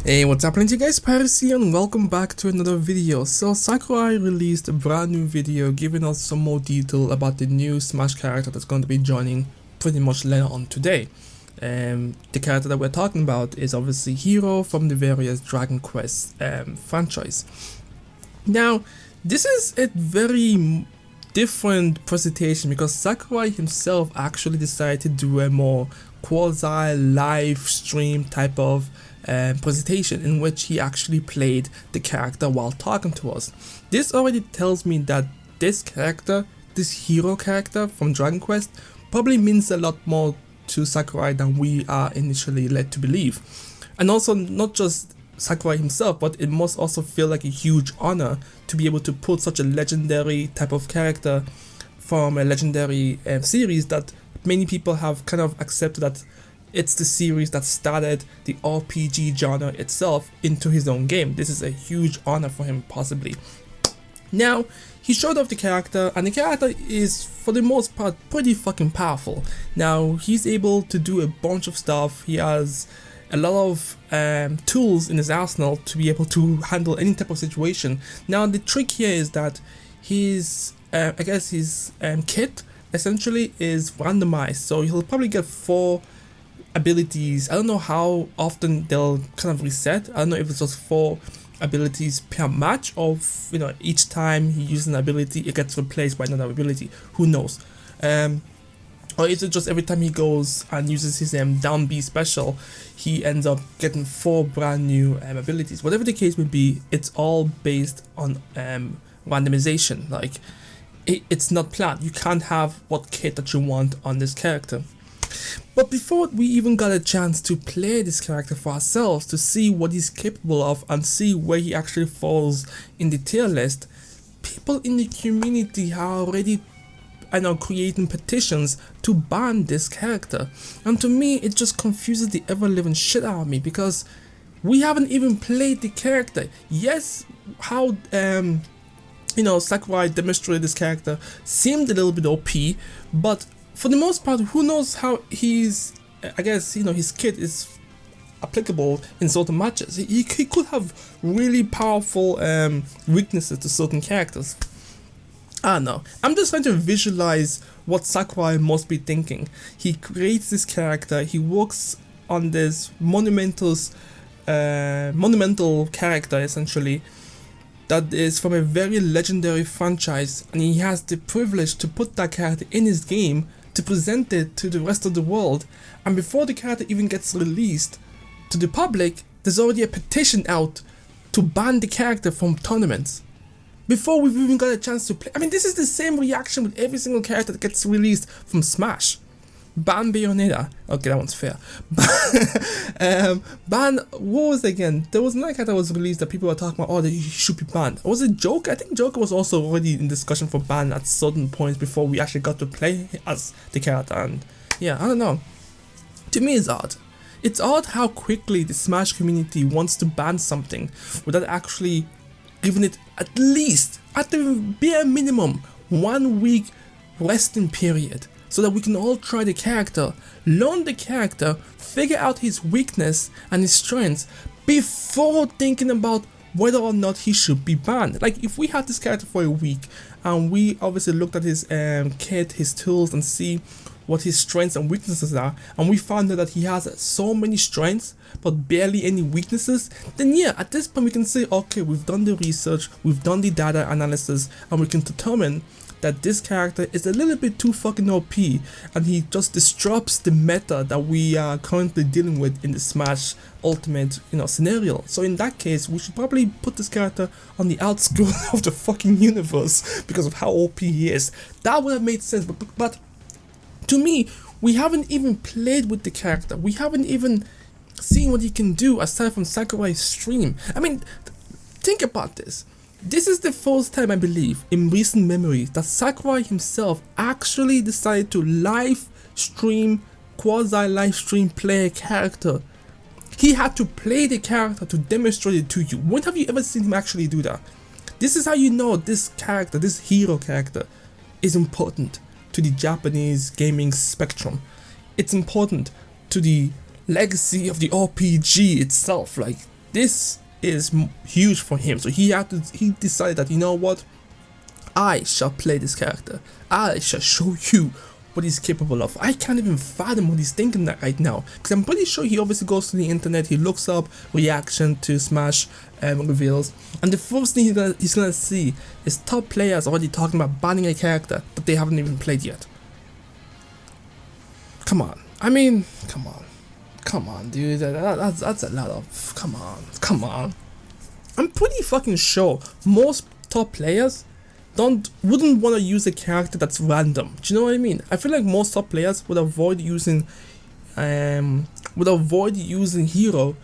Hey, what's happening to you guys? Pyros here and welcome back to another video. So Sakurai released a brand new video giving us some more detail about the new Smash character that's going to be joining pretty much later on today. The character that we're talking about is obviously Hero from the various Dragon Quest franchise. Now, this is a very different presentation because Sakurai himself actually decided to do a more quasi live stream type of presentation in which he actually played the character while talking to us. This already tells me that this character, this Hero character from Dragon Quest, probably means a lot more to Sakurai than we are initially led to believe. And also not just Sakurai himself, but it must also feel like a huge honor to be able to put such a legendary type of character from a legendary series that many people have kind of accepted that it's the series that started the RPG genre itself into his own game. This is a huge honor for him, possibly. Now, he showed off the character, and the character is, for the most part, pretty fucking powerful. Now, he's able to do a bunch of stuff. He has a lot of tools in his arsenal to be able to handle any type of situation. Now, the trick here is that his, his kit essentially is randomized, so he'll probably get 4 abilities. I don't know how often they'll kind of reset. I don't know if it's just 4 abilities per match, or each time he uses an ability it gets replaced by another ability. Who knows? Or is it just every time he goes and uses his down B special, he ends up getting 4 brand new abilities. Whatever the case may be, it's all based on randomization. Like it's not planned. You can't have what kit that you want on this character. But before we even got a chance to play this character for ourselves, to see what he's capable of and see where he actually falls in the tier list, people in the community are already creating petitions to ban this character. And to me, it just confuses the ever-living shit out of me, because we haven't even played the character. Yes, how Sakurai demonstrated this character seemed a little bit OP, but for the most part, who knows how his kit is applicable in certain matches. He could have really powerful weaknesses to certain characters. I don't know. I'm just trying to visualize what Sakurai must be thinking. He creates this character, he works on this monumental character essentially, that is from a very legendary franchise, and he has the privilege to put that character in his game, to present it to the rest of the world, and before the character even gets released to the public, there's already a petition out to ban the character from tournaments before we've even got a chance to play. I mean, this is the same reaction with every single character that gets released from Smash. Ban Bayonetta. Okay, that one's fair. Ban, what was it again? There was another character that was released that people were talking about, oh, he should be banned. Was it Joker? I think Joker was also already in discussion for ban at certain points before we actually got to play as the character. And yeah, I don't know. To me, it's odd. It's odd how quickly the Smash community wants to ban something without actually giving it at least, at the bare minimum, 1 week resting period, so that we can all try the character, learn the character, figure out his weakness and his strengths before thinking about whether or not he should be banned. Like, if we had this character for a week and we obviously looked at his kit, his tools, and see what his strengths and weaknesses are, and we found out that he has so many strengths but barely any weaknesses, then yeah, at this point we can say, okay, we've done the research, we've done the data analysis, and we can determine that this character is a little bit too fucking OP, and he just disrupts the meta that we are currently dealing with in the Smash Ultimate scenario. So in that case, we should probably put this character on the outskirts of the fucking universe because of how OP he is. That would have made sense, but to me, we haven't even played with the character. We haven't even seen what he can do aside from Sakurai's stream. I mean, think about this. This is the first time, I believe, in recent memory that Sakurai himself actually decided to live stream, quasi-live stream play a character. He had to play the character to demonstrate it to you. When have you ever seen him actually do that? This is how you know this character, this Hero character, is important to the Japanese gaming spectrum. It's important to the legacy of the RPG itself. Like, This is huge for him, so he decided that, you know what, I shall play this character. I shall show you what he's capable of. I can't even fathom what he's thinking right now, because I'm pretty sure he obviously goes to the internet, he looks up reaction to Smash reveals, and the first thing he's gonna see is top players already talking about banning a character that they haven't even played yet. Come on, I mean, come on, dude, that's a lot of, come on. I'm pretty fucking sure most top players wouldn't want to use a character that's random. Do you know what I mean? I feel like most top players would avoid using Hero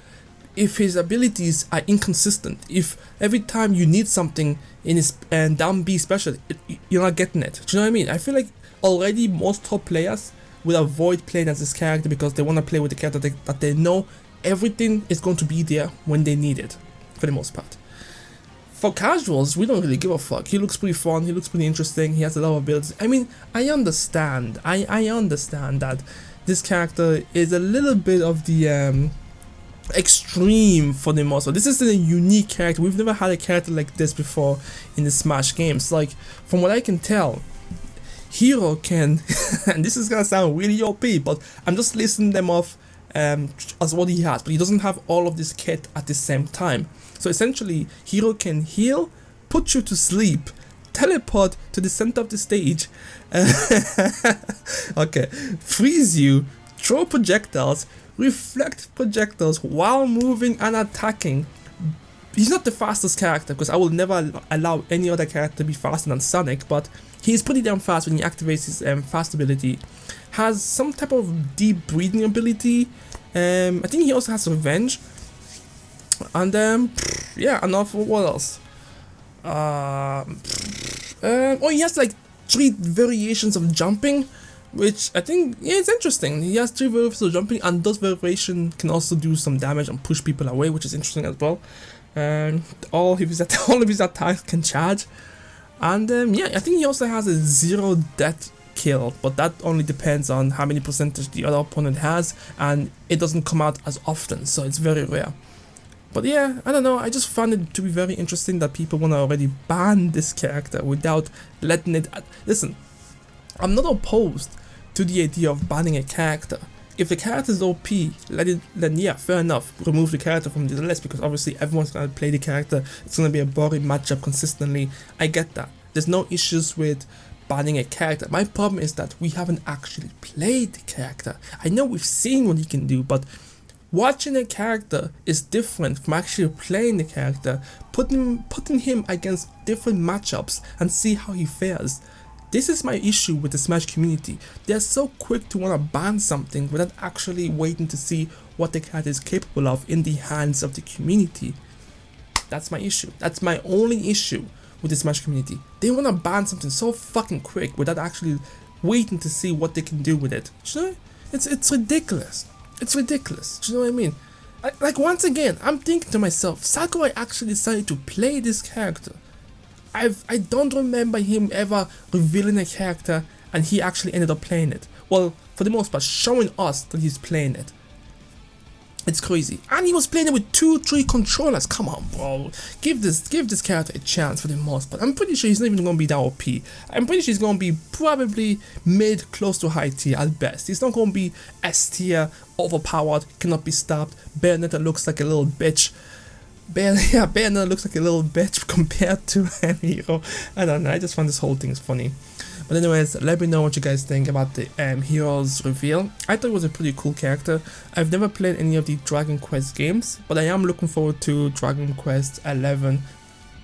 if his abilities are inconsistent. If every time you need something in his down B special, you're not getting it. Do you know what I mean? I feel like already most top players will avoid playing as this character because they want to play with the character that they know everything is going to be there when they need it, for the most part. For casuals, we don't really give a fuck. He looks pretty fun, he looks pretty interesting, he has a lot of abilities. I mean, I understand that this character is a little bit of the extreme for the most part. This is a unique character. We've never had a character like this before in the Smash games. Like, from what I can tell, Hero can, and this is gonna sound really OP, but I'm just listing them off as what he has, but he doesn't have all of this kit at the same time. So essentially, Hero can heal, put you to sleep, teleport to the center of the stage, okay, freeze you, throw projectiles, reflect projectiles while moving and attacking. He's not the fastest character, because I will never allow any other character to be faster than Sonic, but he's pretty damn fast when he activates his fast ability. Has some type of deep breathing ability. I think he also has Revenge. And yeah, enough. What else? Oh, he has like 3 variations of jumping, which I think, yeah, it's interesting. He has 3 variations of jumping, and those variations can also do some damage and push people away, which is interesting as well. All of his attacks can charge, and yeah, I think he also has a 0 death kill, but that only depends on how many percentage the other opponent has, and it doesn't come out as often, so it's very rare. But yeah, I don't know, I just found it to be very interesting that people want to already ban this character without letting it... Listen, I'm not opposed to the idea of banning a character. If the character is OP, then yeah, fair enough, remove the character from the list, because obviously everyone's going to play the character, it's going to be a boring matchup consistently. I get that. There's no issues with banning a character. My problem is that we haven't actually played the character. I know we've seen what he can do, but watching a character is different from actually playing the character, putting him against different matchups and see how he fares. This is my issue with the Smash community. They're so quick to want to ban something without actually waiting to see what the character is capable of in the hands of the community. That's my issue. That's my only issue with the Smash community. They want to ban something so fucking quick without actually waiting to see what they can do with it. You know? It's ridiculous. It's ridiculous. Do you know what I mean? Like, once again, I'm thinking to myself, Sakurai actually decided to play this character. I don't remember him ever revealing a character and he actually ended up playing it. Well, for the most part, showing us that he's playing it. It's crazy. And he was playing it with 2-3 controllers. Come on, bro. Give this character a chance for the most part. I'm pretty sure he's not even going to be that OP. I'm pretty sure he's going to be probably mid, close to high tier at best. He's not going to be S tier, overpowered, cannot be stopped. Bayonetta looks like a little bitch. Bayonetta looks like a little bitch compared to Hero. I don't know, I just find this whole thing funny. But anyways, let me know what you guys think about the Hero's reveal. I thought it was a pretty cool character. I've never played any of the Dragon Quest games, but I am looking forward to Dragon Quest 11,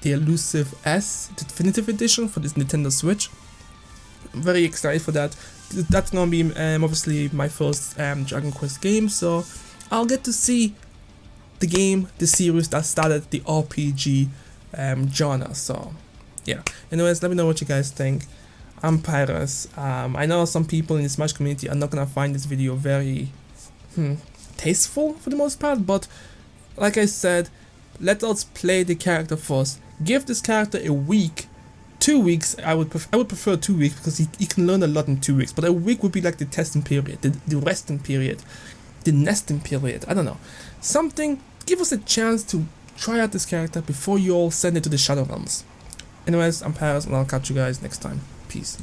the Elusive S Definitive Edition for this Nintendo Switch. I'm very excited for that. That's gonna be obviously my first Dragon Quest game, so I'll get to see the series that started the RPG genre. So yeah, anyways, let me know what you guys think. I'm Pyros. I know some people in the Smash community are not gonna find this video very tasteful for the most part, but like I said, let us play the character first. Give this character a week, 2 weeks. I would prefer 2 weeks, because he can learn a lot in 2 weeks, but a week would be like the testing period, the resting period, the nesting period. I don't know, something give us a chance to try out this character before you all send it to the Shadow Realms. Anyways, I'm Pyros and I'll catch you guys next time. Peace.